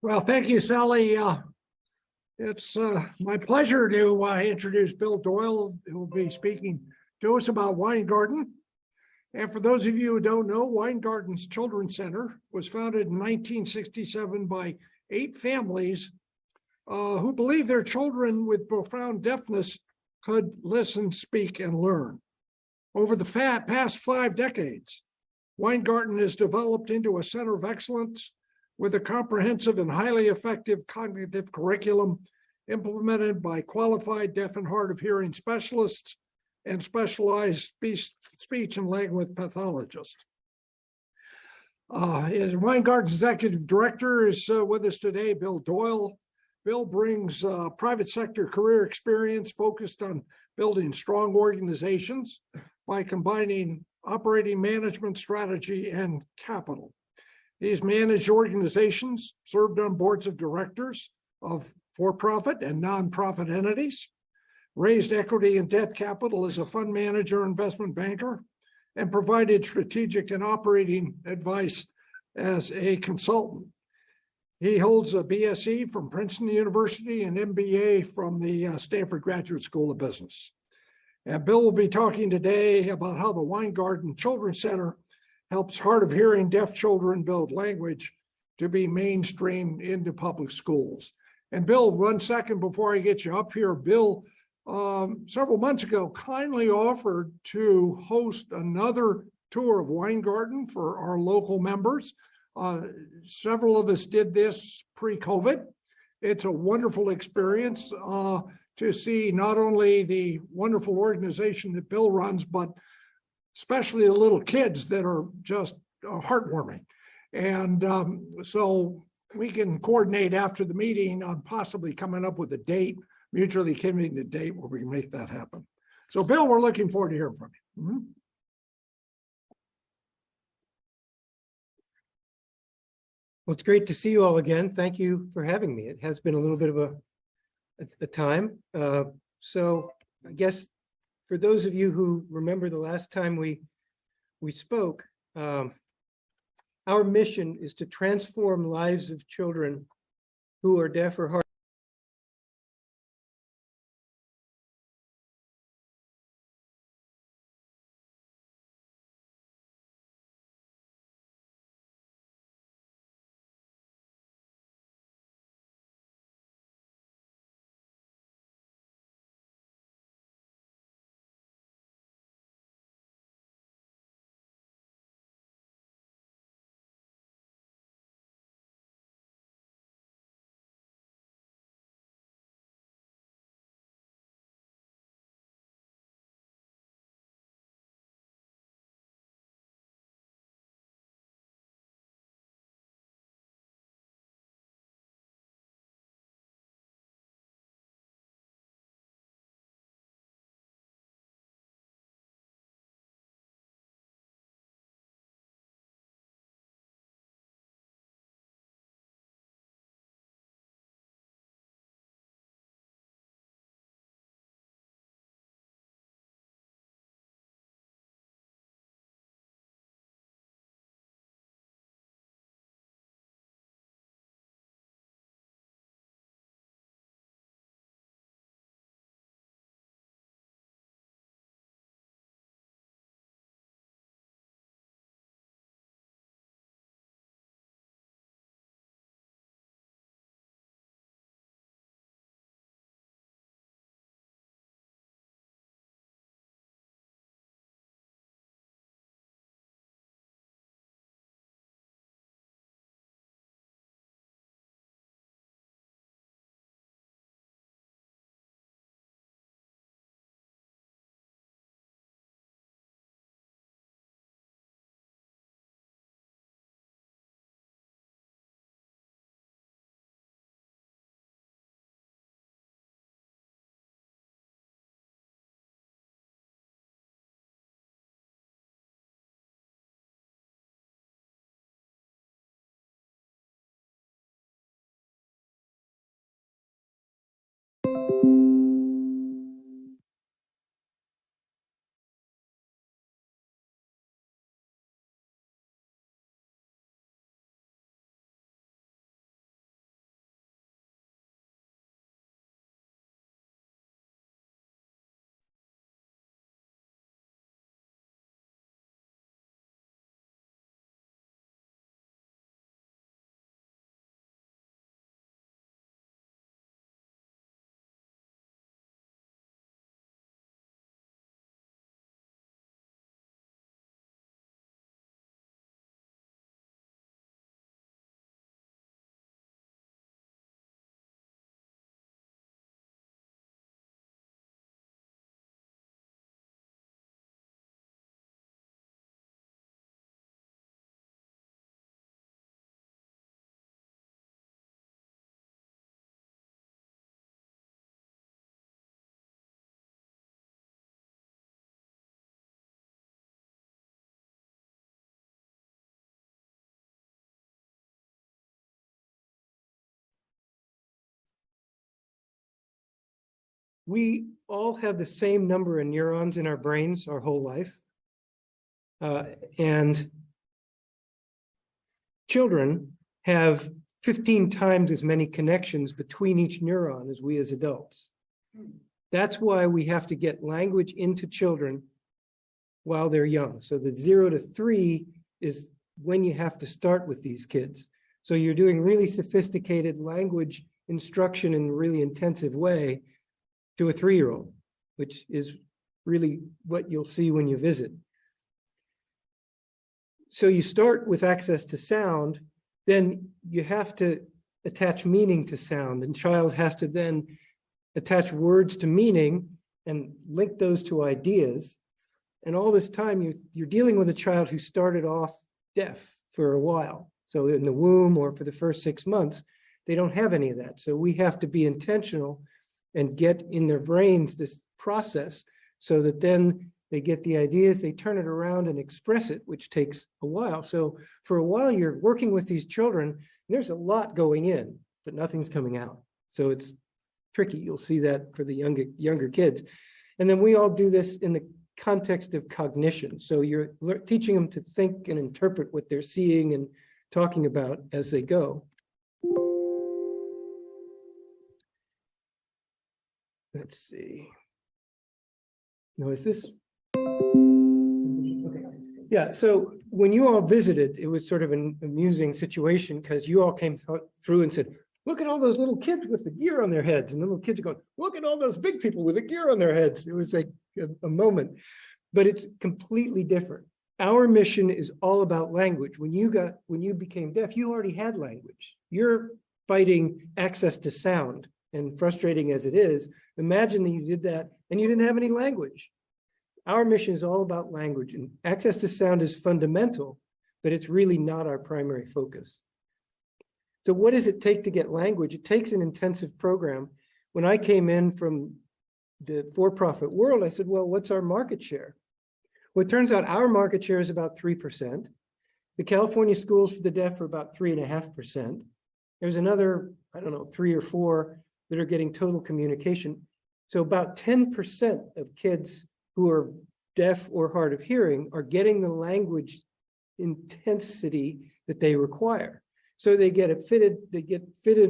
Well, thank you, Sally. It's my pleasure to introduce Bill Doyle, who will be speaking to us about Weingarten. And for those of you who don't know, Weingarten's Children's Center was founded in 1967 by 8 families who believed their children with profound deafness could listen, speak, and learn. Over the past 5 decades, Weingarten has developed into a center of excellence with a comprehensive and highly effective cognitive curriculum implemented by qualified deaf and hard of hearing specialists and specialized speech and language pathologists. Weingarten's executive director is with us today, Bill Doyle. Bill brings private sector career experience focused on building strong organizations by combining operating management strategy and capital. He's managed organizations, served on boards of directors of for-profit and nonprofit entities, raised equity and debt capital as a fund manager, investment banker, and provided strategic and operating advice as a consultant. He holds a BSc from Princeton University and MBA from the Stanford Graduate School of Business. And Bill will be talking today about how the Weingarten Children's Center helps hard of hearing deaf children build language to be mainstreamed into public schools. And Bill, 1 second before I get you up here, Bill, several months ago, kindly offered to host another tour of Weingarten for our local members. Several of us did this pre-COVID. It's a wonderful experience to see not only the wonderful organization that Bill runs, but especially the little kids that are just heartwarming. And so we can coordinate after the meeting on possibly coming up with a date, mutually committing a date where we can make that happen. So Bill, we're looking forward to hearing from you. Mm-hmm. Well, it's great to see you all again. Thank you for having me. It has been a little bit of a time. So I guess for those of you who remember the last time we spoke, our mission is to transform lives of children who are deaf or hard we all have the same number of neurons in our brains our whole life. And children have 15 times as many connections between each neuron as we as adults. That's why we have to get language into children while they're young. So the 0 to 3 is when you have to start with these kids. So you're doing really sophisticated language instruction in a really intensive way to a 3-year-old, which is really what you'll see when you visit. So you start with access to sound, then you have to attach meaning to sound. The child has to then attach words to meaning and link those to ideas. And all this time, you're dealing with a child who started off deaf for a while. So in the womb or for the first 6 months, they don't have any of that. So we have to be intentional and get in their brains this process so that then they get the ideas, they turn it around and express it, which takes a while. So for a while, you're working with these children, and there's a lot going in, but nothing's coming out. So it's tricky. You'll see that for the younger kids. And then we all do this in the context of cognition. So you're teaching them to think and interpret what they're seeing and talking about as they go. Let's see. No, is this? Okay. Yeah, so when you all visited, it was sort of an amusing situation because you all came through and said, look at all those little kids with the gear on their heads. And the little kids are going, look at all those big people with the gear on their heads. It was like a moment, but it's completely different. Our mission is all about language. When you became deaf, you already had language. You're fighting access to sound, and frustrating as it is, imagine that you did that and you didn't have any language. Our mission is all about language, and access to sound is fundamental, but it's really not our primary focus. So what does it take to get language? It takes an intensive program. When I came in from the for-profit world, I said, well, what's our market share? Well, it turns out our market share is about 3%. The California schools for the deaf are about 3.5%. There's another, I don't know, 3 or 4 that are getting total communication. So about 10% of kids who are deaf or hard of hearing are getting the language intensity that they require. So they get fitted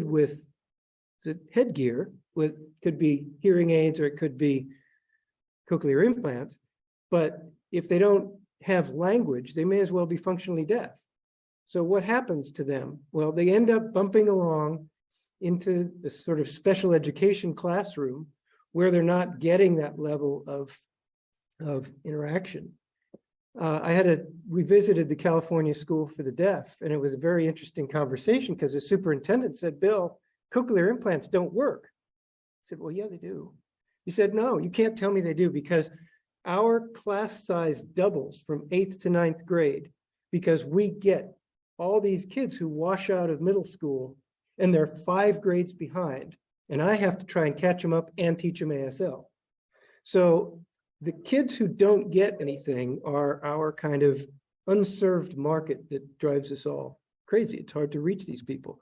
with the headgear, with could be hearing aids or it could be cochlear implants. But if they don't have language, they may as well be functionally deaf. So what happens to them? Well, they end up bumping along into this sort of special education classroom where they're not getting that level of interaction. We visited the California School for the Deaf, and it was a very interesting conversation because the superintendent said, Bill, cochlear implants don't work. I said, well, yeah, they do. He said, no, you can't tell me they do because our class size doubles from 8th to 9th grade because we get all these kids who wash out of middle school and they're 5 grades behind, and I have to try and catch them up and teach them ASL. So the kids who don't get anything are our kind of unserved market that drives us all crazy. It's hard to reach these people.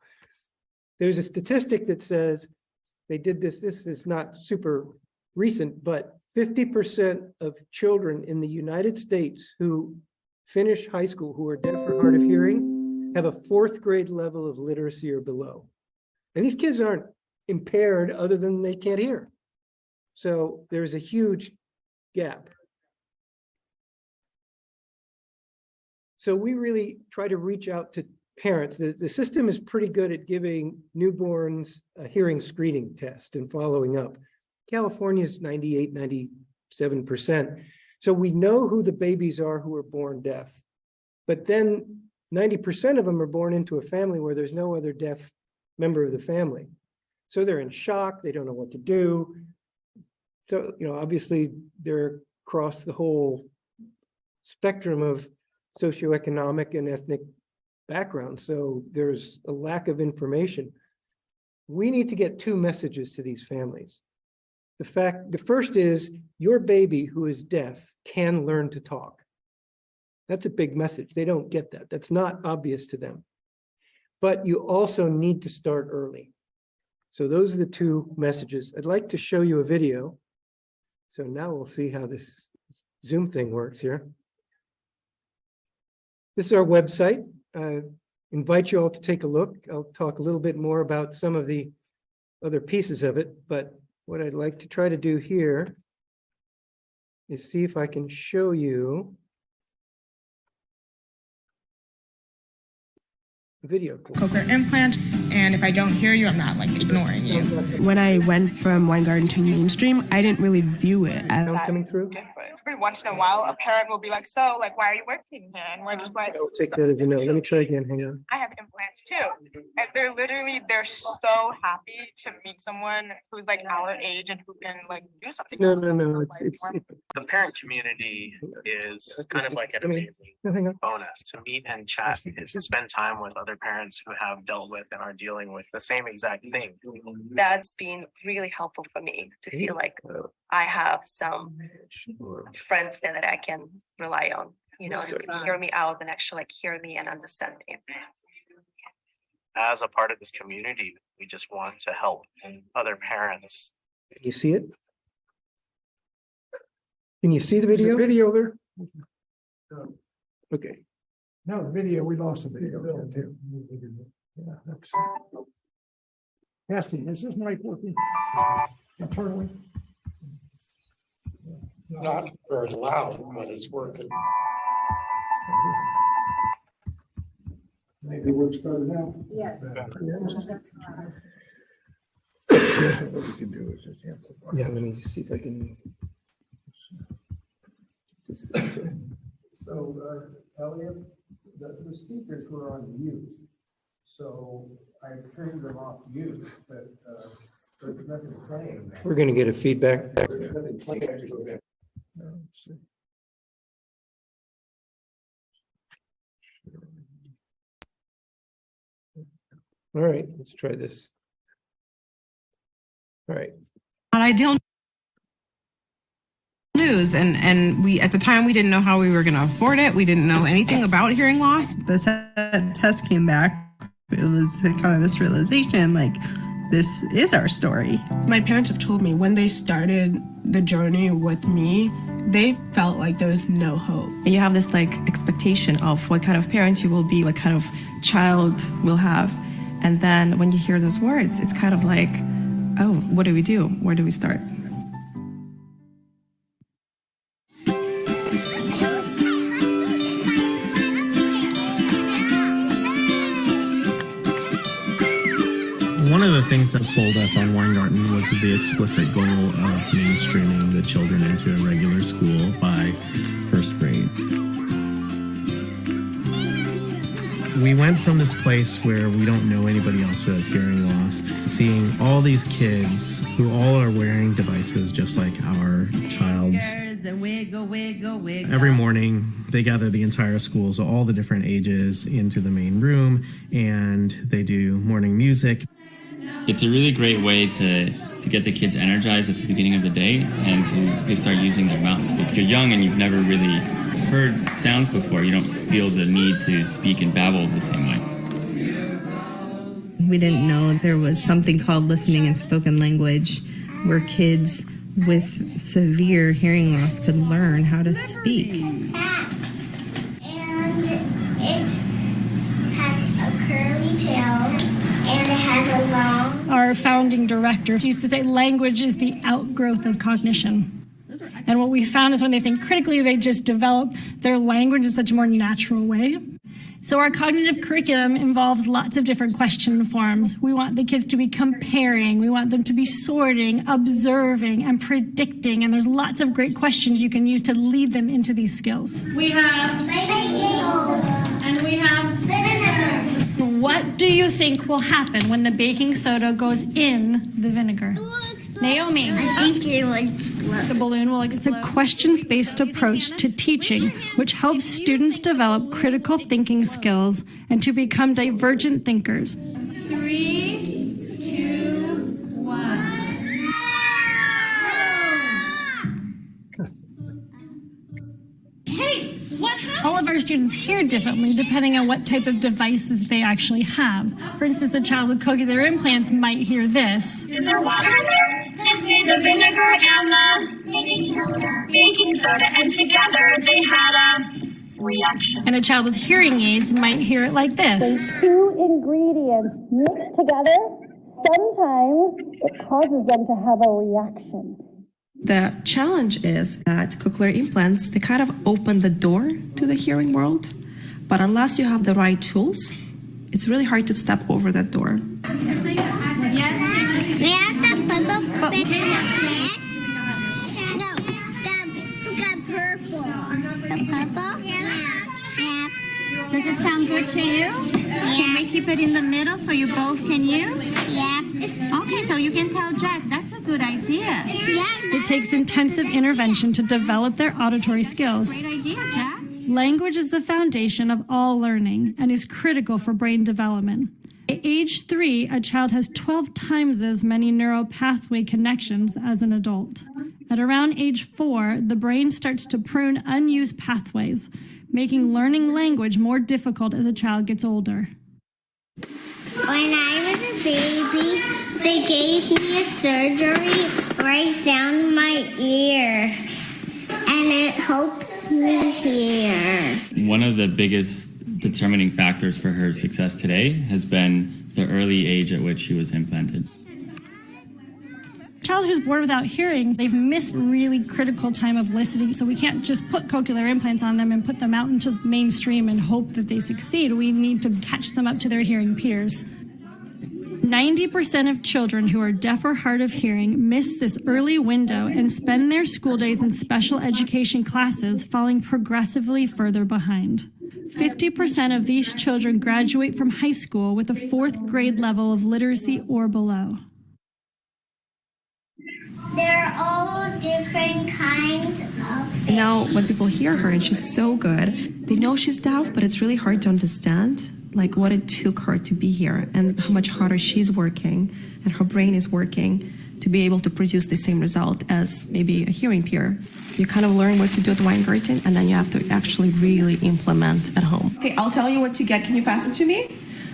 There's a statistic that says they did this is not super recent, but 50% of children in the United States who finish high school, who are deaf or hard of hearing, have a 4th grade level of literacy or below. And these kids aren't impaired other than they can't hear. So there's a huge gap. So we really try to reach out to parents. The system is pretty good at giving newborns a hearing screening test and following up. California's 98, 97%. So we know who the babies are who are born deaf. But then 90% of them are born into a family where there's no other deaf member of the family. So they're in shock, they don't know what to do. So, obviously they're across the whole spectrum of socioeconomic and ethnic background. So there's a lack of information. We need to get 2 messages to these families. The first is your baby who is deaf can learn to talk. That's a big message. They don't get that. That's not obvious to them. But you also need to start early. So those are the two messages. I'd like to show you a video. So now we'll see how this Zoom thing works here. This is our website. Invite you all to take a look. I'll talk a little bit more about some of the other pieces of it, but what I'd like to try to do here is see if I can show you a video. Cochlear implant, and if I don't hear you, I'm not like ignoring you. When I went from Weingarten to mainstream, I didn't really view it as Sound coming through? Every once in a while, a parent will be like, "So, like, why are you working here?" And we're just like, I'll take that as a no. Let me try again. Hang on. "I have implants too," and they're so happy to meet someone who's like our age and who can like do something. No. It's The parent community is kind of like an I mean, amazing no, hang on. bonus to meet and chat, is to spend time with other parents who have dealt with and are dealing with the same exact thing. That's been really helpful for me to feel like I have some friends there that I can rely on, you know, to hear me out and actually like hear me and understand me. As a part of this community, we just want to help other parents. Can you see it? Can you see the Is the video? video there? Okay. No, the video, we lost the video there too. Yeah, that's. Casting, is this mic working internally? Not very loud, but it's working. Maybe it works better now. Yes. Yeah, let me see if I can. So, Elliot, the speakers were on mute. So I turned them off mute, but there's nothing playing. We're going to get a feedback. There's nothing playing. All right, let's try this. All right. ideal news. And we, at the time, we didn't know how we were going to afford it. We didn't know anything about hearing loss. The test came back. It was kind of this realization, like, this is our story. My parents have told me when they started the journey with me, they felt like there was no hope. You have this like expectation of what kind of parent you will be, what kind of child we'll have. And then when you hear those words, it's kind of like, oh, what do we do? Where do we start? One of the things that sold us on Weingarten was the explicit goal of mainstreaming the children into a regular school by first grade. We went from this place where we don't know anybody else who has hearing loss, seeing all these kids who all are wearing devices just like our child's. Every morning, they gather the entire school, so all the different ages, into the main room, and they do morning music. It's a really great way to get the kids energized at the beginning of the day and to start using their mouth. If you're young and you've never really heard sounds before, you don't feel the need to speak and babble the same way. We didn't know there was something called listening and spoken language where kids with severe hearing loss could learn how to speak. And it has a curly tail. And it has a long... Our founding director used to say language is the outgrowth of cognition. And what we found is when they think critically, they just develop their language in such a more natural way. So our cognitive curriculum involves lots of different question forms. We want the kids to be comparing. We want them to be sorting, observing, and predicting. And there's lots of great questions you can use to lead them into these skills. We have... And we have... What do you think will happen when the baking soda goes in the vinegar? Naomi. I think it will explode. The balloon will explode. It's a questions-based approach to teaching, which helps students develop critical thinking skills and to become divergent thinkers. 3, 2, 1. Hey, what happened? All of our students hear differently depending on what type of devices they actually have. For instance, a child with cochlear implants might hear this. Is there water in there? The vinegar and the baking soda, and together they had a reaction. And a child with hearing aids might hear it like this. Two ingredients mixed together, sometimes it causes them to have a reaction. The challenge is that cochlear implants, they kind of open the door to the hearing world, but unless you have the right tools, it's really hard to step over that door. Yes, we have the purple in the plant. No, the purple. The purple? Yeah. Does it sound good to you? Can we keep it in the middle so you both can use? Yeah. Okay, so you can tell Jack, that's a good idea. It takes intensive intervention to develop their auditory skills. Great idea, Jack. Language is the foundation of all learning and is critical for brain development. At age 3, a child has 12 times as many neural pathway connections as an adult. At around age 4, the brain starts to prune unused pathways, making learning language more difficult as a child gets older. When I was a baby, they gave me a surgery right down my ear, and it helps me hear. One of the biggest determining factors for her success today has been the early age at which she was implanted. Child who's born without hearing, they've missed a really critical time of listening, so we can't just put cochlear implants on them and put them out into mainstream and hope that they succeed. We need to catch them up to their hearing peers. 90% of children who are deaf or hard of hearing miss this early window and spend their school days in special education classes, falling progressively further behind. 50% of these children graduate from high school with a 4th grade level of literacy or below. They're all different kinds of Now, when people hear her and she's so good, they know she's deaf, but it's really hard to understand like what it took her to be here and how much harder she's working and her brain is working to be able to produce the same result as maybe a hearing peer. You kind of learn what to do at Weingarten, and then you have to actually really implement at home. Okay, I'll tell you what to get. Can you pass it to me?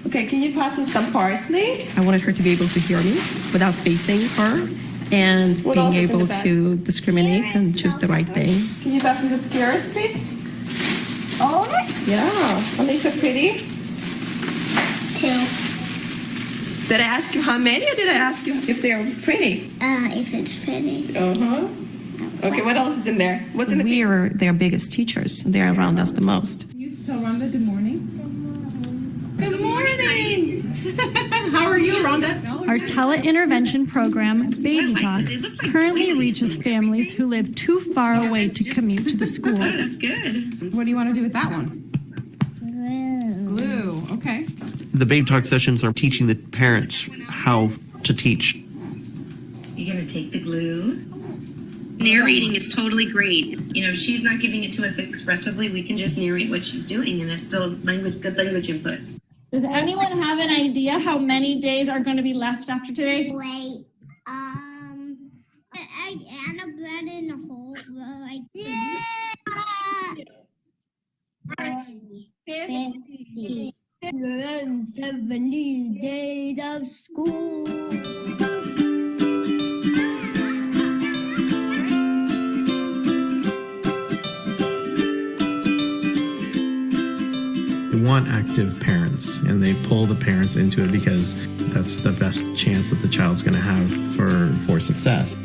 Okay, can you pass me some parsley? I wanted her to be able to hear me without facing her and being able to discriminate and choose the right thing. Can you pass me the carrots, please? Oh, Yeah, are they so pretty? 2. Did I ask you how many, or did I ask you if they're pretty? If it's pretty. Uh-huh. Okay, what else is in there? What's in the We are their biggest teachers. They're around us the most. You tell Rhonda good morning. Good morning. How are you, Rhonda? Our tele-intervention program, Baby Talk, currently reaches families who live too far away to commute to the school. That's good. What do you want to do with that one? Glue. Okay. The Baby Talk sessions are teaching the parents how to teach. You're going to take the glue. Narrating is totally great. You know, she's not giving it to us expressively. We can just narrate what she's doing, and it's still good language input. Does anyone have an idea how many days are going to be left after today? Wait, I add a bread in a hole. Like, 50. 70 days of school. They want active parents, and they pull the parents into it because that's the best chance that the child's going to have for success.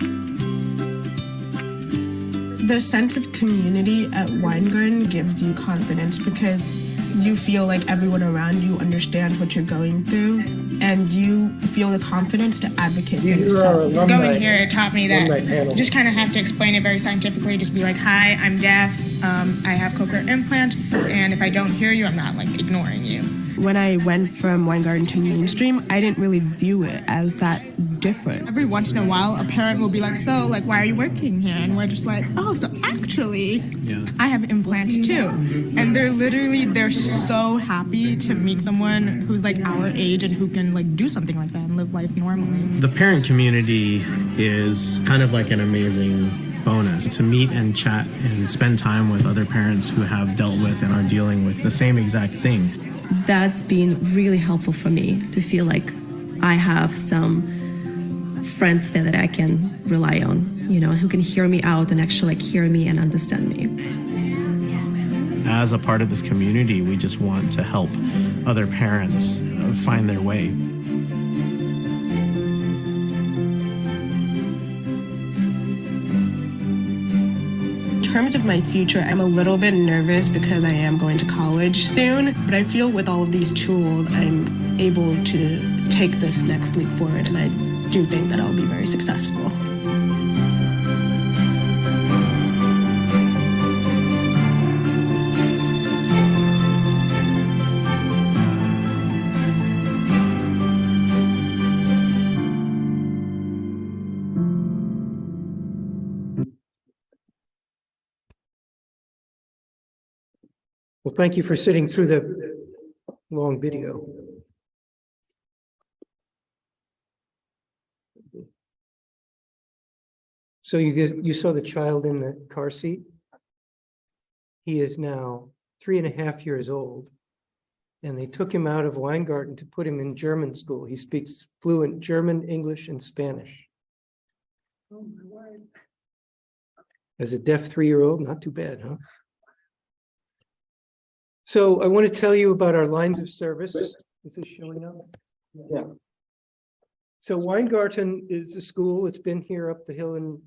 The sense of community at Weingarten gives you confidence because you feel like everyone around you understands what you're going through, and you feel the confidence to advocate for yourself. Going here, it taught me that you just kind of have to explain it very scientifically. Just be like, hi, I'm deaf. I have cochlear implants, and if I don't hear you, I'm not like ignoring you. When I went from Weingarten to mainstream, I didn't really view it as that different. Every once in a while, a parent will be like, so, like, why are you working here? And we're just like, oh, so actually, I have implants too. And they're so happy to meet someone who's like our age and who can like do something like that and live life normally. The parent community is kind of like an amazing bonus to meet and chat and spend time with other parents who have dealt with and are dealing with the same exact thing. That's been really helpful for me to feel like I have some friends there that I can rely on, you know, who can hear me out and actually like hear me and understand me. As a part of this community, we just want to help other parents find their way. In terms of my future, I'm a little bit nervous because I am going to college soon, but I feel with all of these tools, I'm able to take this next leap forward, and I do think that I'll be very successful. Well, thank you for sitting through the long video. So you saw the child in the car seat. He is now 3.5 years old, and they took him out of Weingarten to put him in German school. He speaks fluent German, English, and Spanish. Oh my word. As a deaf 3-year-old, not too bad, huh? So I want to tell you about our lines of service. Is this showing up? Yeah. So Weingarten is a school. It's been here up the hill in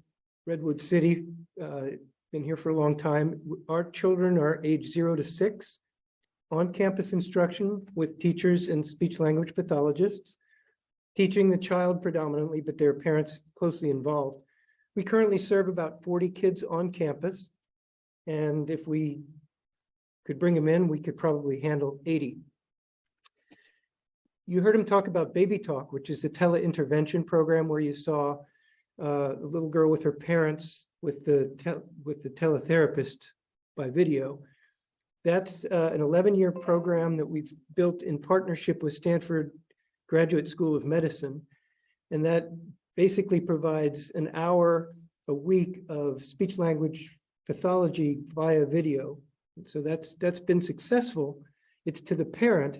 Redwood City, been here for a long time. Our children are age 0 to 6, on-campus instruction with teachers and speech language pathologists, teaching the child predominantly, but their parents closely involved. We currently serve about 40 kids on campus, and if we could bring them in, we could probably handle 80. You heard him talk about Baby Talk, which is the tele-intervention program where you saw a little girl with her parents with the teletherapist by video. That's an 11-year program that we've built in partnership with Stanford Graduate School of Medicine. And that basically provides an hour a week of speech language pathology via video. So that's been successful. It's to the parent,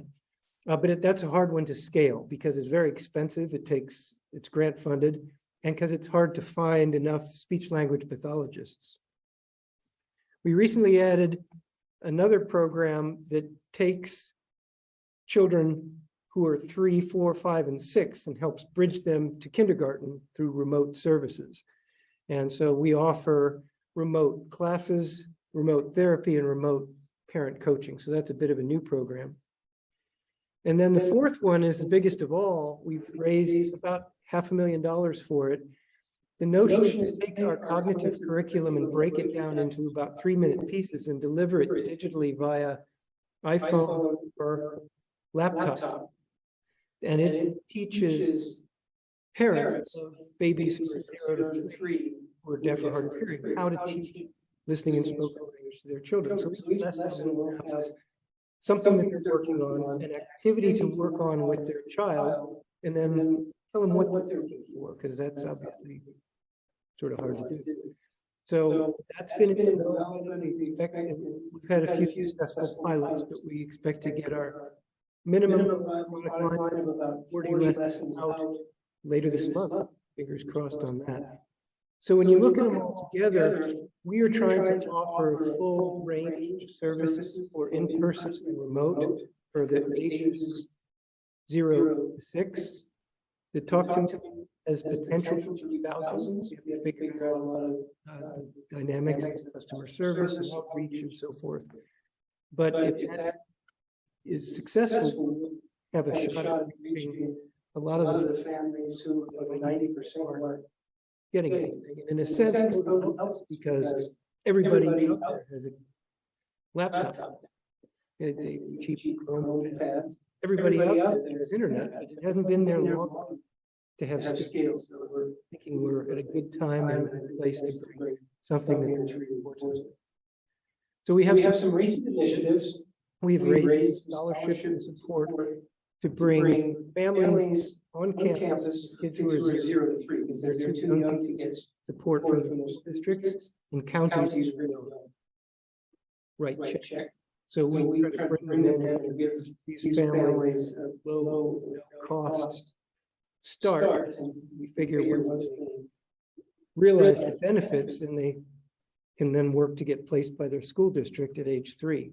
but that's a hard one to scale because it's very expensive. It's grant funded, and because it's hard to find enough speech language pathologists. We recently added another program that takes children who are 3, 4, 5, and 6 and helps bridge them to kindergarten through remote services. And so we offer remote classes, remote therapy, and remote parent coaching. So that's a bit of a new program. And then the fourth one is the biggest of all. We've raised about $500,000 for it. The notion is to take our cognitive curriculum and break it down into about 3-minute pieces and deliver it digitally via iPhone or laptop. And it teaches parents of babies who are 0 to 3 who are deaf or hard of hearing how to teach listening and spoken language to their children. So each lesson will have something that they're working on, an activity to work on with their child, and then tell them what they're looking for, because that's obviously sort of hard to do. So that's been in development. We've had a few successful pilots, but we expect to get our minimum product line of about 40 lessons out later this month. Fingers crossed on that. So when you look at them all together, we are trying to offer a full range of services for in-person and remote for the ages 0 to 6. The Talk to Me has potential for 2,000. We have to figure out a lot of dynamics, customer service, and outreach, and so forth. But if that is successful, we'll have a shot at reaching a lot of the families who 90% are getting anything. And in a sense, it helps because everybody out there has a laptop. They cheap Chrome pads. Everybody out there has internet. It hasn't been there long to have scale. So we're thinking we're at a good time and a good place to bring something that is really important. So we have some recent initiatives. We've raised scholarship and support to bring families on campus, kids who are 0 to 3, because they're too young to get support from the districts and counties right check. So we try to bring them in and give these families a low cost start. And we figure once they realize the benefits, and they can then work to get placed by their school district at age 3.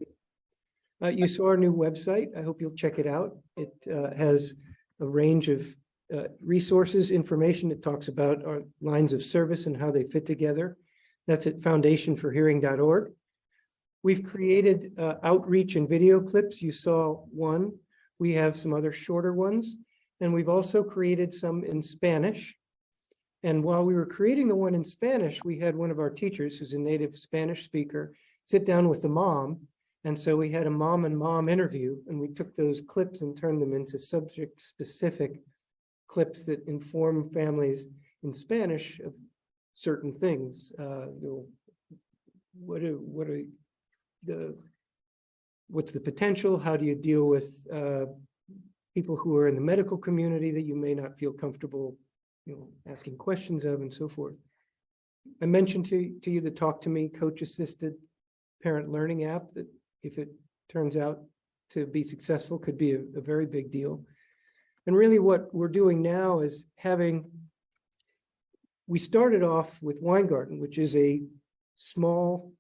You saw our new website. I hope you'll check it out. It has a range of resources, information. It talks about our lines of service and how they fit together. That's at foundationforhearing.org. We've created outreach and video clips. You saw one. We have some other shorter ones, and we've also created some in Spanish. And while we were creating the one in Spanish, we had one of our teachers, who's a native Spanish speaker, sit down with the mom. And so we had a mom and mom interview, and we took those clips and turned them into subject-specific clips that inform families in Spanish of certain things. What's the potential? How do you deal with people who are in the medical community that you may not feel comfortable, asking questions of, and so forth. I mentioned to you the Talk to Me coach-assisted parent learning app that, if it turns out to be successful, could be a very big deal. And really what we're doing now is we started off with Weingarten, which is a small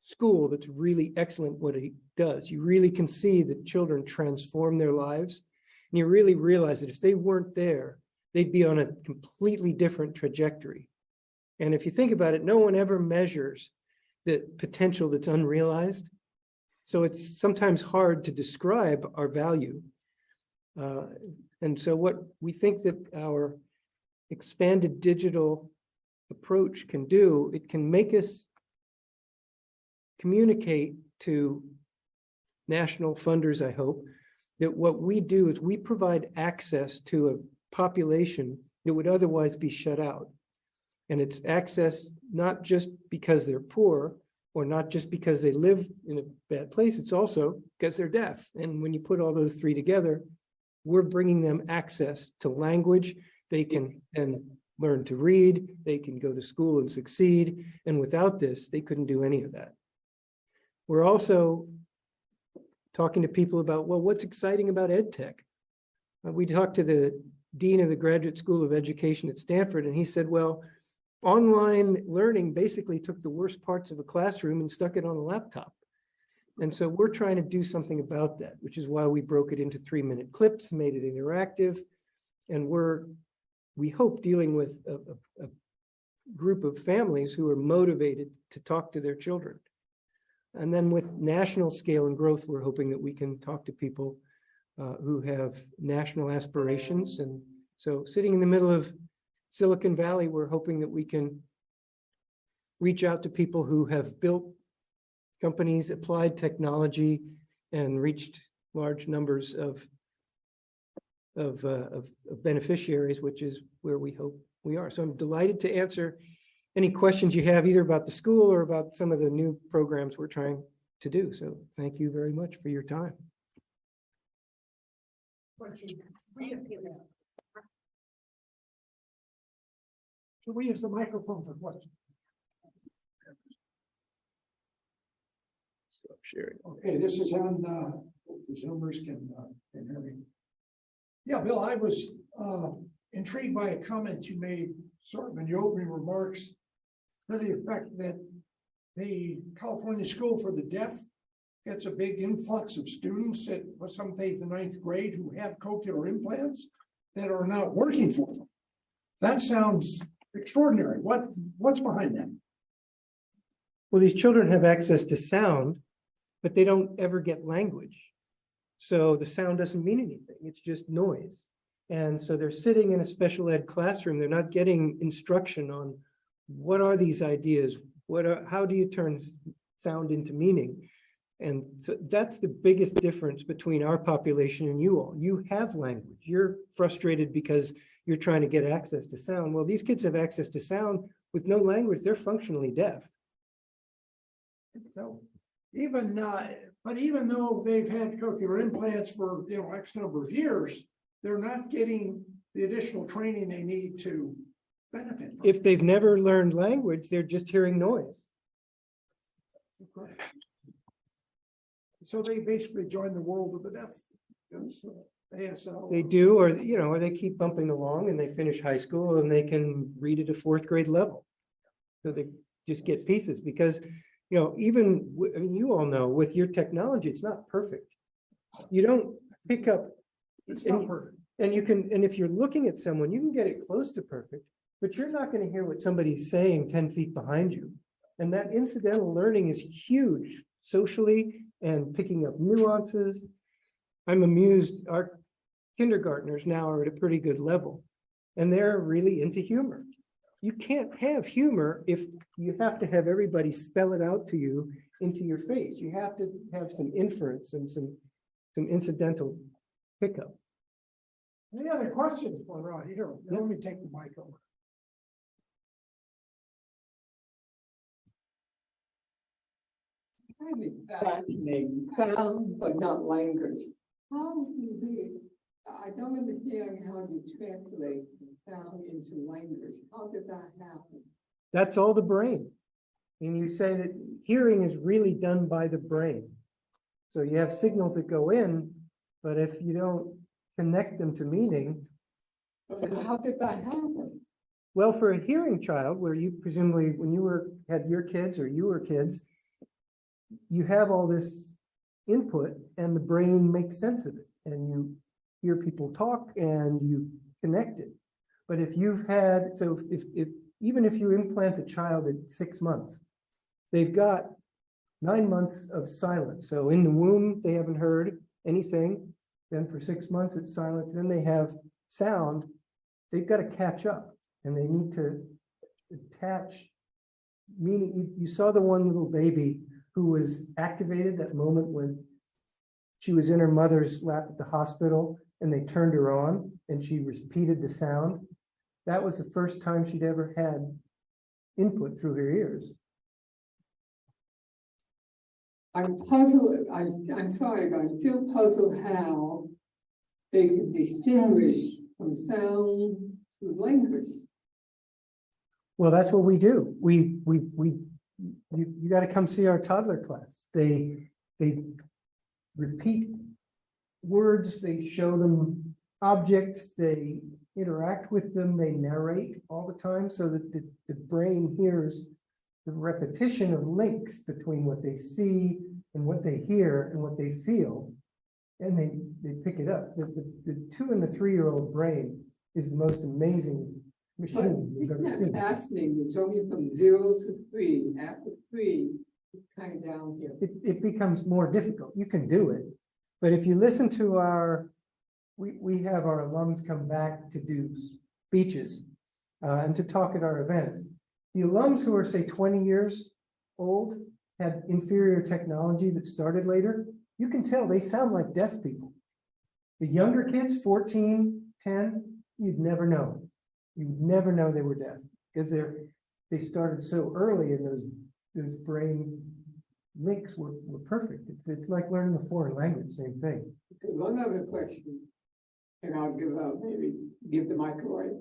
school that's really excellent what it does. You really can see that children transform their lives. And you really realize that if they weren't there, they'd be on a completely different trajectory. And if you think about it, no one ever measures the potential that's unrealized. So it's sometimes hard to describe our value. And so what we think that our expanded digital approach can do, it can make us communicate to national funders, I hope, that what we do is we provide access to a population that would otherwise be shut out. And it's access not just because they're poor, or not just because they live in a bad place, it's also because they're deaf. And when you put all those three together, we're bringing them access to language. They can then learn to read, they can go to school and succeed. And without this, they couldn't do any of that. We're also talking to people about, well, what's exciting about EdTech? We talked to the Dean of the Graduate School of Education at Stanford, and he said, well, online learning basically took the worst parts of a classroom and stuck it on a laptop. And so we're trying to do something about that, which is why we broke it into 3-minute clips, made it interactive. And we hope, dealing with a group of families who are motivated to talk to their children. And then with national scale and growth, we're hoping that we can talk to people who have national aspirations. And so sitting in the middle of Silicon Valley, we're hoping that we can reach out to people who have built companies, applied technology, and reached large numbers of beneficiaries, which is where we hope we are. So I'm delighted to answer any questions you have, either about the school or about some of the new programs we're trying to do. So thank you very much for your time. So we use the microphone for questions. Stop sharing. Okay, this is on, the Zoomers can hear me. Yeah, Bill, I was intrigued by a comment you made sort of in your opening remarks to the effect that the California School for the Deaf gets a big influx of students at some 8th and 9th grade who have cochlear implants that are not working for them. That sounds extraordinary. What's behind that? Well, these children have access to sound, but they don't ever get language. So the sound doesn't mean anything. It's just noise. And so they're sitting in a special ed classroom. They're not getting instruction on what are these ideas? How do you turn sound into meaning? And so that's the biggest difference between our population and you all. You have language. You're frustrated because you're trying to get access to sound. Well, these kids have access to sound with no language. They're functionally deaf. So even But even though they've had cochlear implants for, X number of years, they're not getting the additional training they need to benefit from. If they've never learned language, they're just hearing noise. So they basically join the world of the deaf. ASL. They do, or or they keep bumping along and they finish high school and they can read at a fourth grade level. So they just get pieces because, even, you all know with your technology, it's not perfect. You don't pick up. It's not perfect. And and if you're looking at someone, you can get it close to perfect, but you're not going to hear what somebody's saying 10 feet behind you. And that incidental learning is huge socially and picking up nuances. I'm amused, our kindergartners now are at a pretty good level and they're really into humor. You can't have humor if you have to have everybody spell it out to you into your face. You have to have some inference and some incidental pickup. Any other questions for Rod? Here, let me take the mic over. Fascinating, sound but not language. How do you, I don't understand how you translate sound into language. How did that happen? That's all the brain. And you say that hearing is really done by the brain. So you have signals that go in, but if you don't connect them to meaning. How did that happen? Well, for a hearing child, where you presumably, when you had your kids or you were kids, you have all this input and the brain makes sense of it. And you hear people talk and you connect it. But if you've had, so if even if you implant a child at 6 months, they've got 9 months of silence. So in the womb, they haven't heard anything. Then for 6 months, it's silence. Then they have sound. They've got to catch up and they need to attach meaning. You saw the one little baby who was activated that moment when she was in her mother's lap at the hospital and they turned her on and she repeated the sound. That was the first time she'd ever had input through her ears. I'm puzzled, I'm sorry, but I'm still puzzled how they can distinguish from sound to language. Well, that's what we do. You got to come see our toddler class. They repeat words, they show them objects, they interact with them, they narrate all the time so that the brain hears the repetition of links between what they see and what they hear and what they feel, and they pick it up. The 2 and the 3-year-old brain is the most amazing machine you've ever seen. Fascinating. It's only from 0 to 3. After 3, it's kind of down here. It becomes more difficult. You can do it, but if you listen to we have our alums come back to do speeches and to talk at our events. The alums who are, say, 20 years old, had inferior technology that started later, you can tell they sound like deaf people. The younger kids, 14, 10, you'd never know. You'd never know they were deaf because they started so early and those brain links were perfect. It's like learning a foreign language, same thing. One other question, and I'll give the mic away.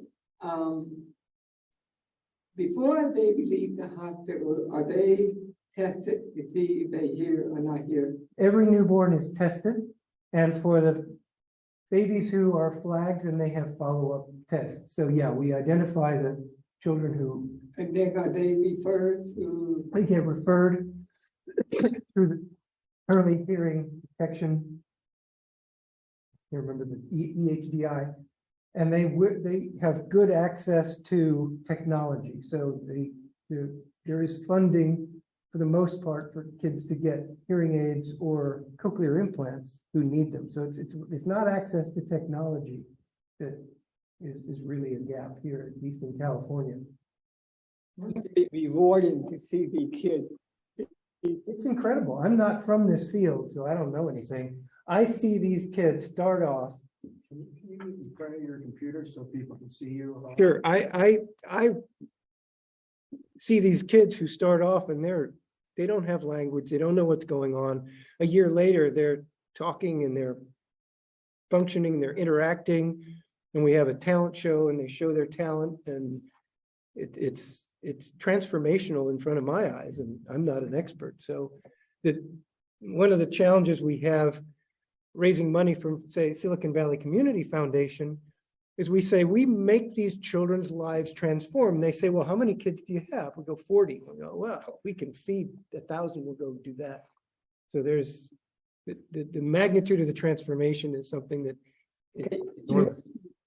Before a baby leaves the hospital, are they tested to see if they hear or not hear? Every newborn is tested, and for the babies who are flagged, then they have follow-up tests. So yeah, we identify the children who. And then are they referred to? They get referred through the early hearing detection. You remember the EHDI. And they have good access to technology. So there is funding for the most part for kids to get hearing aids or cochlear implants who need them. So it's not access to technology that is really a gap here, at least in California. It's rewarding to see the kid. It's incredible. I'm not from this field, so I don't know anything. I see these kids start off. Can you get in front of your computer so people can see you? Sure, I see these kids who start off and they don't have language, they don't know what's going on. A year later, they're talking and they're functioning, they're interacting, and we have a talent show and they show their talent, and it's transformational in front of my eyes, and I'm not an expert. So one of the challenges we have raising money from, say, Silicon Valley Community Foundation is we say, we make these children's lives transform. They say, well, how many kids do you have? We go 40. We go, well, we can feed 1,000, we'll go do that. So there's the magnitude of the transformation is something that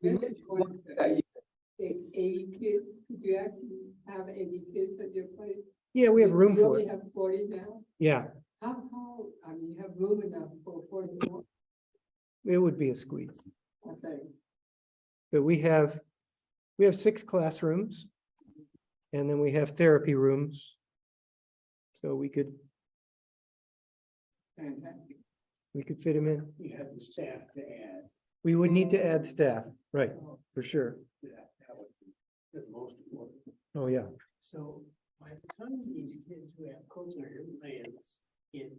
Mentioned that you take 80 kids. Could you actually have 80 kids at your place? yeah, we have room You for only it. have 40 now? Yeah, I mean, you have room enough for 40 more? it would be a squeeze. Okay. But we have 6 classrooms, and then we have therapy rooms. So we could Fantastic. fit them in. You have the staff to add. We would need to add staff, right, for sure. That would be the most important. Oh, yeah. So by the time these kids who have cochlear implants in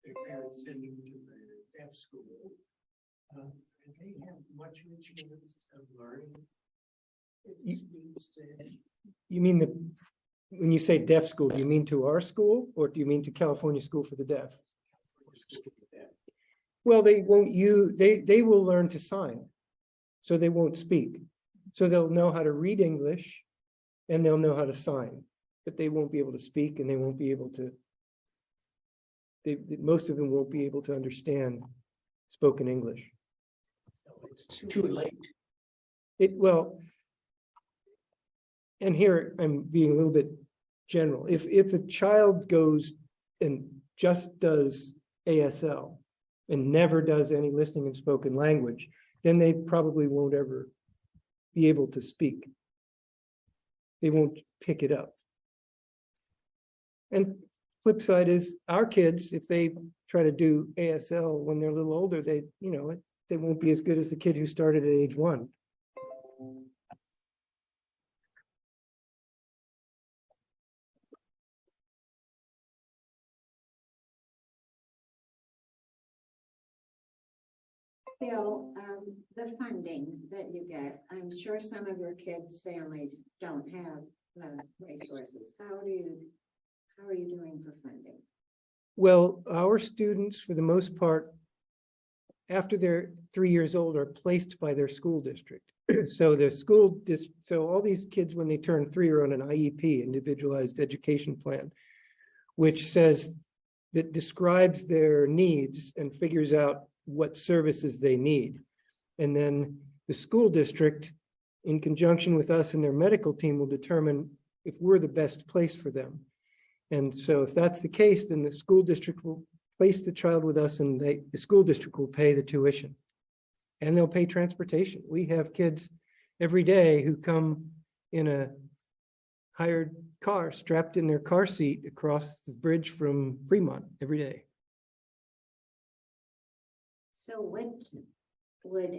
their parents sending them to the deaf school, do they have much of a chance of learning? You mean when you say deaf school, do you mean to our school, or do you mean to California School for the Deaf? Well, they will learn to sign, so they won't speak. So they'll know how to read English and they'll know how to sign, but they won't be able to speak, and they won't be able to, most of them won't be able to understand spoken English. It's too late. And here I'm being a little bit general. If a child goes and just does ASL and never does any listening and spoken language, then they probably won't ever be able to speak. They won't pick it up. And flip side is our kids, if they try to do ASL when they're a little older, they won't be as good as the kid who started at age 1. Bill, the funding that you get, I'm sure some of your kids' families don't have the resources. How are you doing for funding? Well, our students, for the most part, after they're 3 years old, are placed by their school district. So so all these kids, when they turn 3, are on an IEP, individualized education plan, which describes their needs and figures out what services they need. And then the school district, in conjunction with us and their medical team, will determine if we're the best place for them. And so if that's the case, then the school district will place the child with us, and the school district will pay the tuition. And they'll pay transportation. We have kids every day who come in a hired car, strapped in their car seat across the bridge from Fremont every day. So what would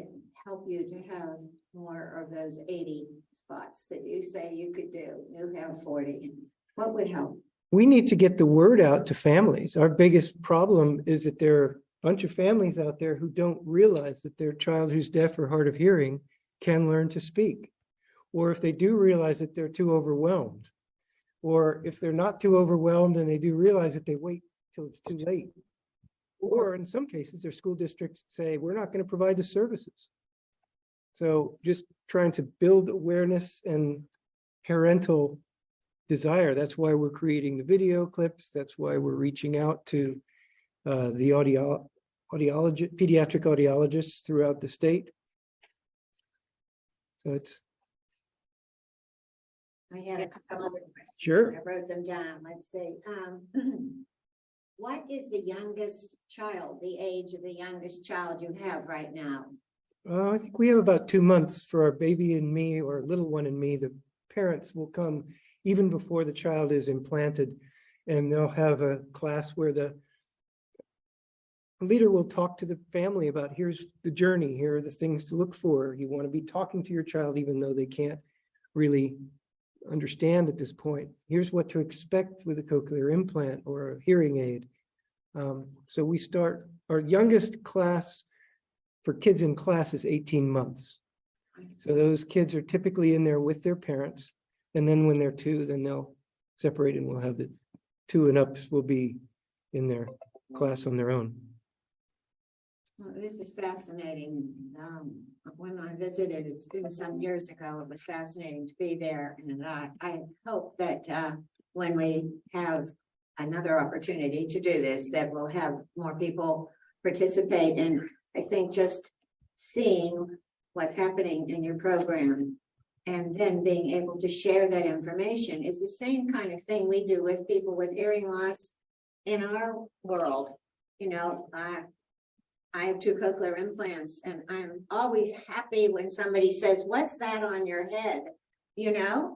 help you to have more of those 80 spots that you say you could do? You have 40. What would help? We need to get the word out to families. Our biggest problem is that there are a bunch of families out there who don't realize that their child who's deaf or hard of hearing can learn to speak. Or if they do realize that they're too overwhelmed, or if they're not too overwhelmed and they do realize that, they wait till it's too late. Or in some cases, their school districts say, we're not going to provide the services. So just trying to build awareness and parental desire. That's why we're creating the video clips. That's why we're reaching out to the pediatric audiologists throughout the state. So I had a couple other questions. Sure. I wrote them down. Let's see. What is the youngest child, the age of the youngest child you have right now? I think we have about 2 months for our baby and me, or little one and me. The parents will come even before the child is implanted, and they'll have a class where the leader will talk to the family about, here's the journey, here are the things to look for. You want to be talking to your child even though they can't really understand at this point. Here's what to expect with a cochlear implant or a hearing aid. So we start, our youngest class for kids in class is 18 months. So those kids are typically in there with their parents. And then when they're 2, then they'll separate and we'll have the 2 and ups will be in their class on their own. Well, this is fascinating. When I visited, it's been some years ago, it was fascinating to be there. And I hope that when we have another opportunity to do this, that we'll have more people participate. And I think just seeing what's happening in your program and then being able to share that information is the same kind of thing we do with people with hearing loss in our world. You know, I have 2 cochlear implants and I'm always happy when somebody says, what's that on your head? You know,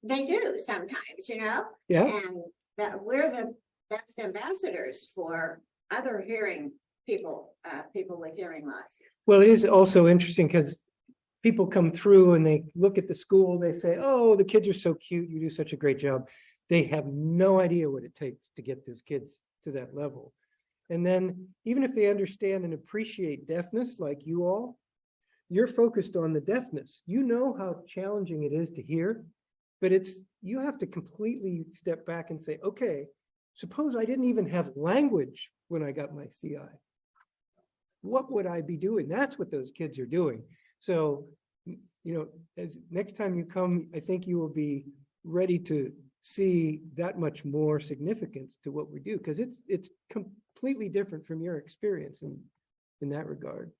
they do sometimes, you know, Yeah. and that we're the best ambassadors for other hearing people, people with hearing loss. Well, it is also interesting because people come through and they look at the school, they say, oh, the kids are so cute, you do such a great job. They have no idea what it takes to get those kids to that level. And then even if they understand and appreciate deafness like you all, you're focused on the deafness. You know how challenging it is to hear, but you have to completely step back and say, okay, suppose I didn't even have language when I got my CI. What would I be doing? That's what those kids are doing. So, you know, as next time you come, I think you will be ready to see that much more significance to what we do, because it's completely different from your experience in that regard.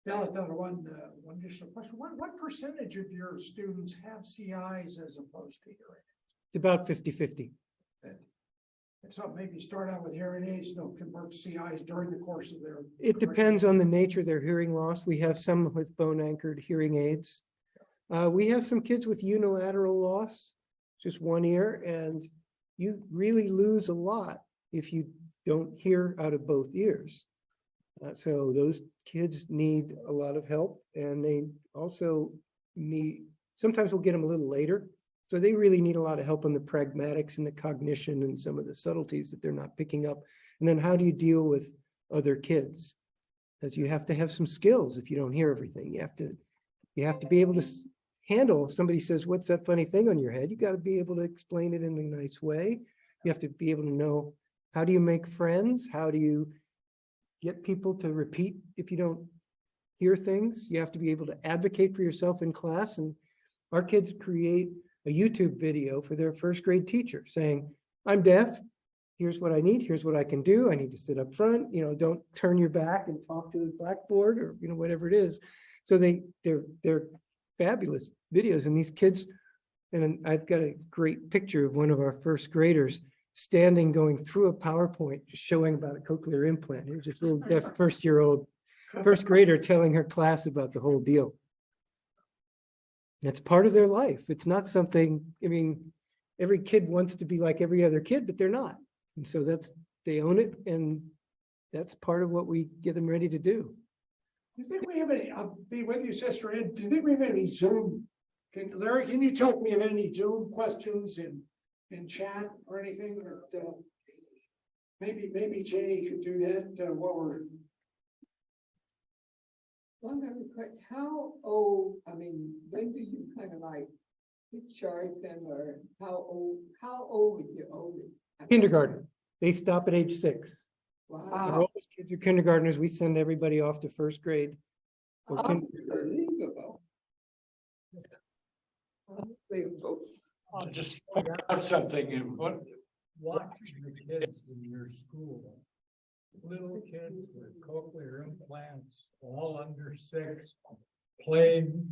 Yeah, I thought one additional question. What percentage of your students have CIs as opposed to hearing? It's about 50-50. And so maybe start out with hearing aids, they'll convert to CIs during the course of their. It depends on the nature of their hearing loss. We have some with bone anchored hearing aids. We have some kids with unilateral loss, just one ear, and you really lose a lot if you don't hear out of both ears. So those kids need a lot of help, and they also need, sometimes we'll get them a little later. So they really need a lot of help on the pragmatics and the cognition and some of the subtleties that they're not picking up. And then how do you deal with other kids? Because you have to have some skills if you don't hear everything. You have to be able to handle, if somebody says, what's that funny thing on your head? You got to be able to explain it in a nice way. You have to be able to know, how do you make friends? How do you get people to repeat if you don't hear things? You have to be able to advocate for yourself in class. And our kids create a YouTube video for their first grade teacher saying, I'm deaf. Here's what I need. Here's what I can do. I need to sit up front. You know, don't turn your back and talk to the blackboard or, you know, whatever it is. So they're fabulous videos. And these kids, and I've got a great picture of one of our first graders standing going through a PowerPoint, just showing about a cochlear implant. It was just a little deaf first grader telling her class about the whole deal. That's part of their life. It's not something, I mean, every kid wants to be like every other kid, but they're not. And so they own it, and that's part of what we get them ready to do. Do you think we have any, I'll be with you, Sister Ed, do you think we have any Zoom? Larry, can you tell me of any Zoom questions in chat or anything that maybe Janie could do that while we're. One other question, how old, I mean, when do you kind of like chart them, or how old is your oldest? Kindergarten. They stop at age 6. Wow. Our oldest kids are kindergartners. We send everybody off to first grade. Unbelievable. I'll just point out something and watching the kids in your school, little kids with cochlear implants, all under 6, playing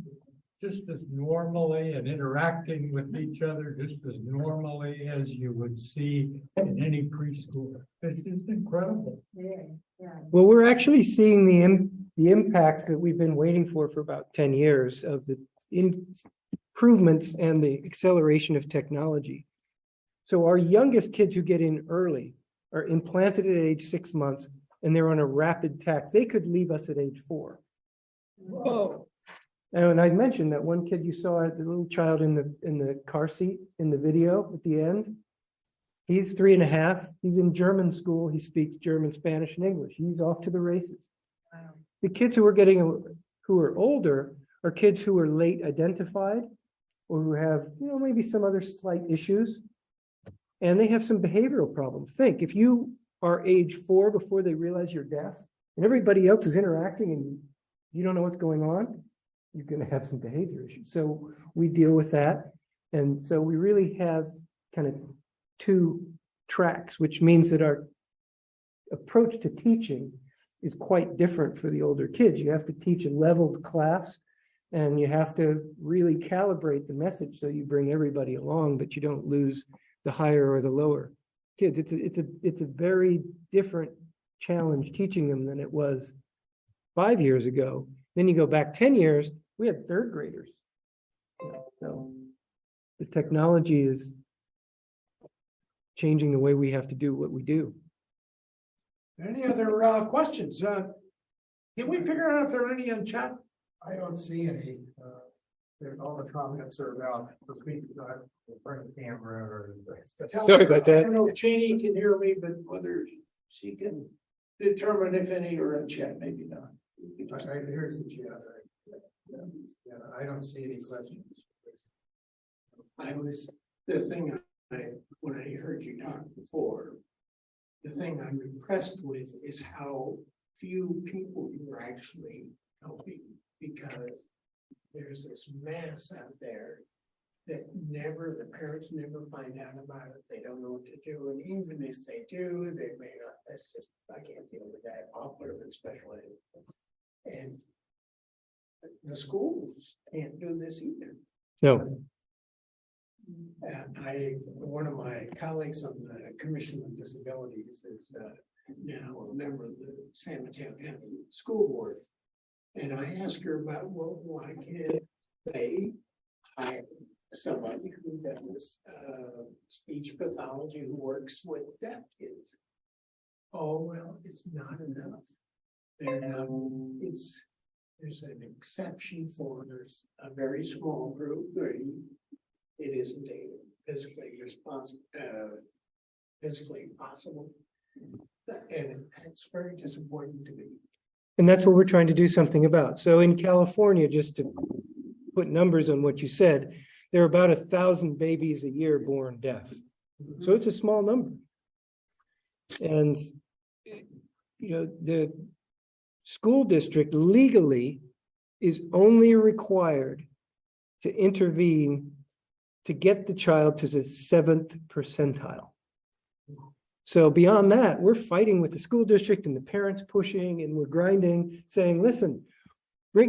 just as normally and interacting with each other just as normally as you would see in any preschool. It's just incredible. Well, we're actually seeing the impacts that we've been waiting for about 10 years of the improvements and the acceleration of technology. So our youngest kids who get in early are implanted at age 6 months, and they're on a rapid tack. They could leave us at age 4. Whoa. And I mentioned that one kid you saw, the little child in the car seat in the video at the end. He's 3.5. He's in German school. He speaks German, Spanish, and English. He's off to the races. The kids who are older are kids who are late identified or who have, maybe some other slight issues. And they have some behavioral problems. Think, if you are age 4 before they realize you're deaf and everybody else is interacting and you don't know what's going on, you're going to have some behavior issues. So we deal with that. And so we really have kind of 2 tracks, which means that our approach to teaching is quite different for the older kids. You have to teach a leveled class and you have to really calibrate the message so you bring everybody along, but you don't lose the higher or the lower kids. It's a very different challenge teaching them than it was 5 years ago. Then you go back 10 years, we had 3rd graders. So the technology is changing the way we have to do what we do. Any other questions? Can we figure out if there are any in chat? I don't see any. There's all the comments are about the speech, in front of the camera or. Sorry about that. I don't know if Cheney can hear me, but whether she can determine if any are in chat, maybe not. Here's the chat. Yeah, I don't see any questions. When I heard you talk before, the thing I'm impressed with is how few people you're actually helping, because there's this mass out there that the parents never find out about it. They don't know what to do. And even if they do, they may not, I can't deal with that. I'll put them in special ed. And the schools can't do this either. No. One of my colleagues on the Commission on Disabilities is now a member of the San Mateo County School Board. And I asked her about, well, why can't they hire somebody who does speech pathology, who works with deaf kids? Oh, well, it's not enough. There's an exception for, there's a very small group, it isn't a physically possible. And that's very disappointing to me. And that's what we're trying to do something about. So in California, just to put numbers on what you said, there are about 1,000 babies a year born deaf. So it's a small number. And, the school district legally is only required to intervene to get the child to the 7th percentile. So beyond that, we're fighting with the school district and the parents pushing, and we're grinding, saying, listen,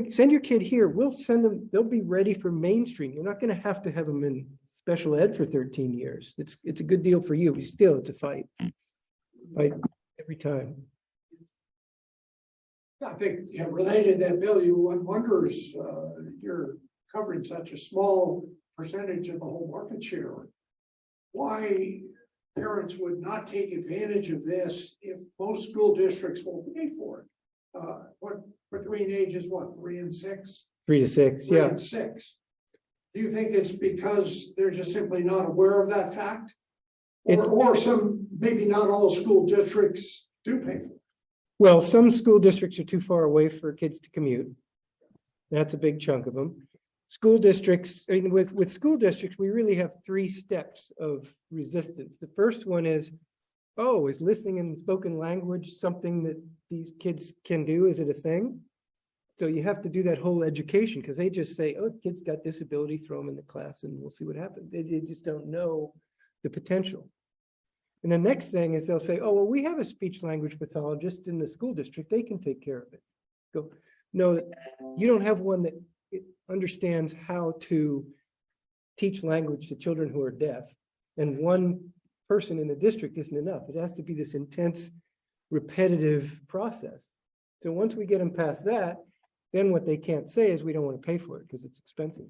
send your kid here. We'll send them, they'll be ready for mainstream. You're not going to have them in special ed for 13 years. It's a good deal for you, but still it's a fight. Fight every time. I think, related to that, Bill, one wonders, you're covering such a small percentage of the whole market share. Why parents would not take advantage of this if most school districts won't pay for it? What between ages, 3 and 6? 3 to 6, 3 yeah. and 6. Do you think it's because they're just simply not aware of that fact? Or some, maybe not all school districts do pay for it? Well, some school districts are too far away for kids to commute. That's a big chunk of them. School districts, with school districts, we really have 3 steps of resistance. The first one is listening in spoken language something that these kids can do? Is it a thing? So you have to do that whole education, because they just say, oh, kids got disability, throw them in the class and we'll see what happens. They just don't know the potential. And the next thing is they'll say, oh, well, we have a speech language pathologist in the school district. They can take care of it. Go, no, you don't have one that understands how to teach language to children who are deaf. And one person in the district isn't enough. It has to be this intense, repetitive process. So once we get them past that, then what they can't say is we don't want to pay for it because it's expensive.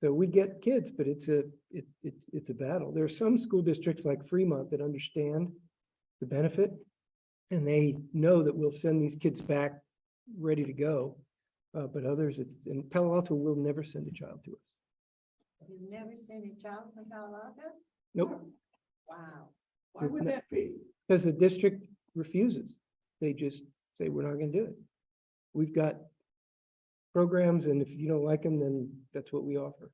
So we get kids, but it's a battle. There are some school districts like Fremont that understand the benefit, and they know that we'll send these kids back ready to go. But others, in Palo Alto will never send a child to us. You've never seen a child from Palo Alto? Nope, Wow. Why would that be? because the district refuses. They just say, we're not gonna do it. We've got programs, and if you don't like them, then that's what we offer.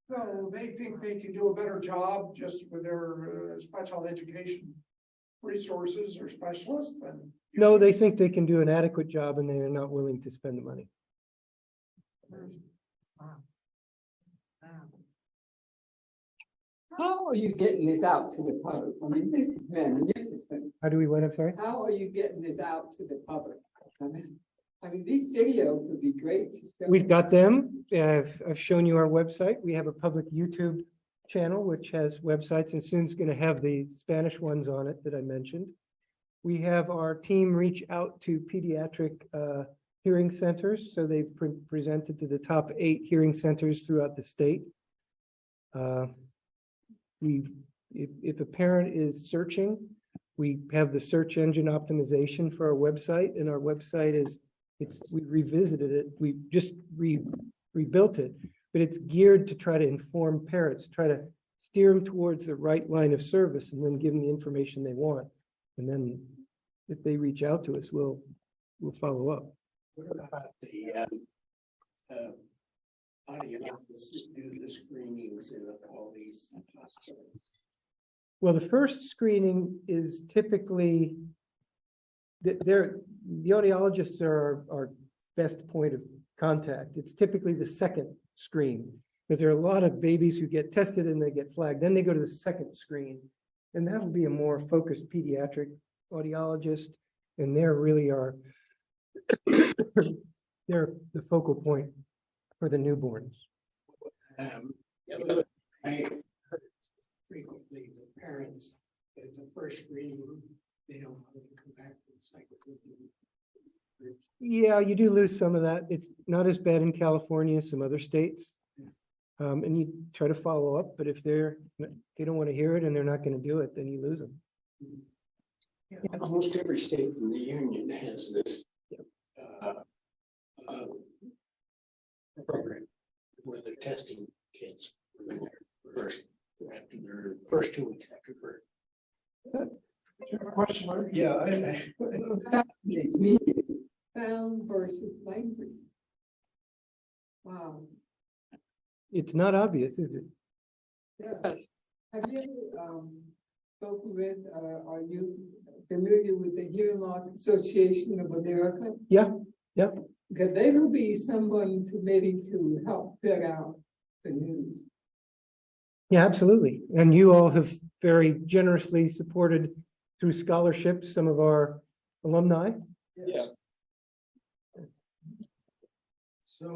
So they think they can do a better job just with their special education resources or specialists than. No, they think they can do an adequate job and they are not willing to spend the money. How are you getting this out to the public? I mean, this is magnificent. How do we win? I'm sorry? How are you getting this out to the public? I mean, these videos would be great to show. We've got them. I've shown you our website. We have a public YouTube channel, which has websites, and soon it's going to have the Spanish ones on it that I mentioned. We have our team reach out to pediatric hearing centers. So they've presented to the top 8 hearing centers throughout the state. If a parent is searching, we have the search engine optimization for our website, and our website we revisited it. We just rebuilt it, but it's geared to try to inform parents, try to steer them towards the right line of service, and then give them the information they want. And then if they reach out to us, we'll follow up. What about the audiologists who do the screenings in all these hospitals? Well, the first screening is typically, the audiologists are our best point of contact. It's typically the second screen, because there are a lot of babies who get tested and they get flagged. Then they go to the second screen, and that'll be a more focused pediatric audiologist, and they're really they're the focal point for the newborns. I heard frequently the parents at the first screening, they don't want to come back to the second. Yeah, you do lose some of that. It's not as bad in California as some other states. And you try to follow up, but if they don't want to hear it and they're not going to do it, then you lose them. Yeah, almost every state in the union has this program where they're testing kids when they're after their first 2 weeks after birth. Question? Yeah, Sound versus language. Wow. It's not obvious, is it? Yeah. Have you ever spoken with, are you familiar with the Hearing Loss Association of America? Yeah, yeah. Because they will be someone to help fill out the news. Yeah, absolutely. And you all have very generously supported through scholarships some of our alumni. Yeah. So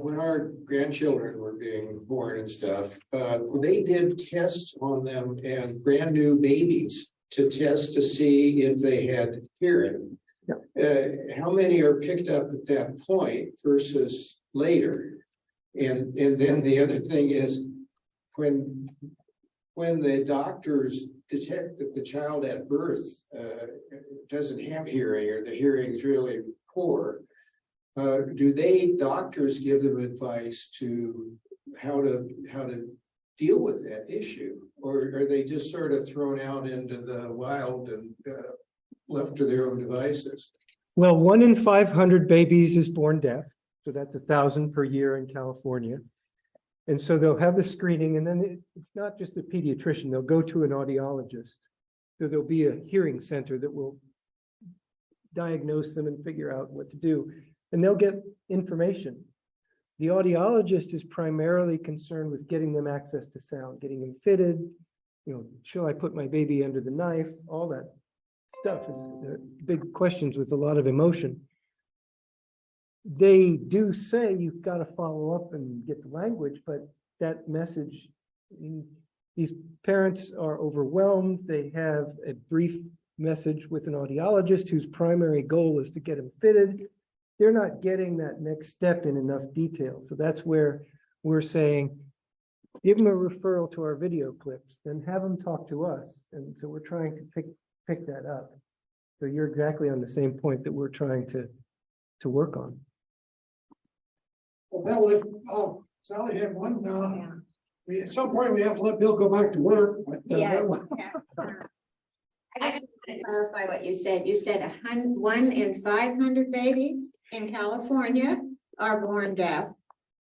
when our grandchildren were being born and stuff, they did tests on them and brand new babies to test to see if they had hearing. How many are picked up at that point versus later? And then the other thing is when the doctors detect that the child at birth doesn't have hearing, or the hearing is really poor, do doctors give them advice to how to deal with that issue? Or are they just sort of thrown out into the wild and left to their own devices? Well, 1 in 500 babies is born deaf. So that's 1,000 per year in California. And so they'll have the screening, and then it's not just a pediatrician, they'll go to an audiologist. So there'll be a hearing center that will diagnose them and figure out what to do. And they'll get information. The audiologist is primarily concerned with getting them access to sound, getting them fitted. Shall I put my baby under the knife? All that stuff is big questions with a lot of emotion. They do say you've got to follow up and get the language, but that message, these parents are overwhelmed. They have a brief message with an audiologist whose primary goal is to get them fitted. They're not getting that next step in enough detail. So that's where we're saying, give them a referral to our video clips, then have them talk to us. And so we're trying to pick that up. So you're exactly on the same point that we're trying to to work on. Well, Bill, if, Sally had one, at some point we have to let Bill go back to work. But, Yeah. I just want to clarify what you said. You said 1 in 500 babies in California are born deaf.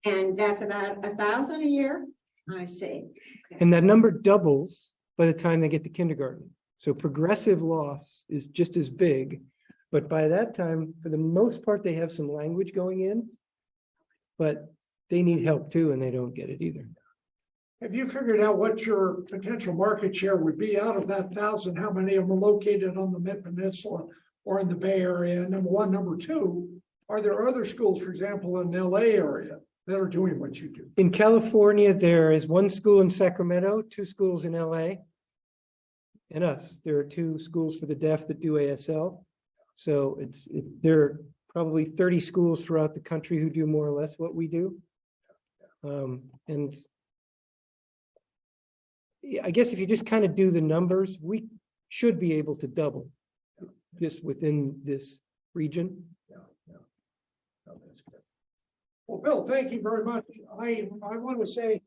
And that's about 1,000 a year? I see. Okay. And that number doubles by the time they get to kindergarten. So progressive loss is just as big, but by that time, for the most part, they have some language going in, but they need help too, and they don't get it either. Have you figured out what your potential market share would be out of that 1,000? How many of them are located on the Mid Peninsula or in the Bay Area? Number one. Number two, are there other schools, for example, in the LA area that are doing what you do? In California, there is 1 school in Sacramento, 2 schools in LA. And us, there are 2 schools for the deaf that do ASL. So there are probably 30 schools throughout the country who do more or less what we do. And yeah, I guess if you just kind of do the numbers, we should be able to double just within this region. Oh, that's good. Well, Bill, thank you very much. I want to say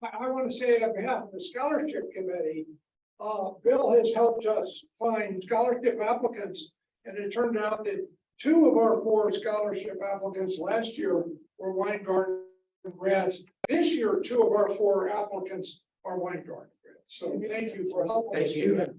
I want to say on behalf of the scholarship committee, Bill has helped us find scholarship applicants, and it turned out that 2 of our 4 scholarship applicants last year were Weingarten grads. This year, 2 of our 4 applicants are Weingarten grads. So thank you for helping us do that.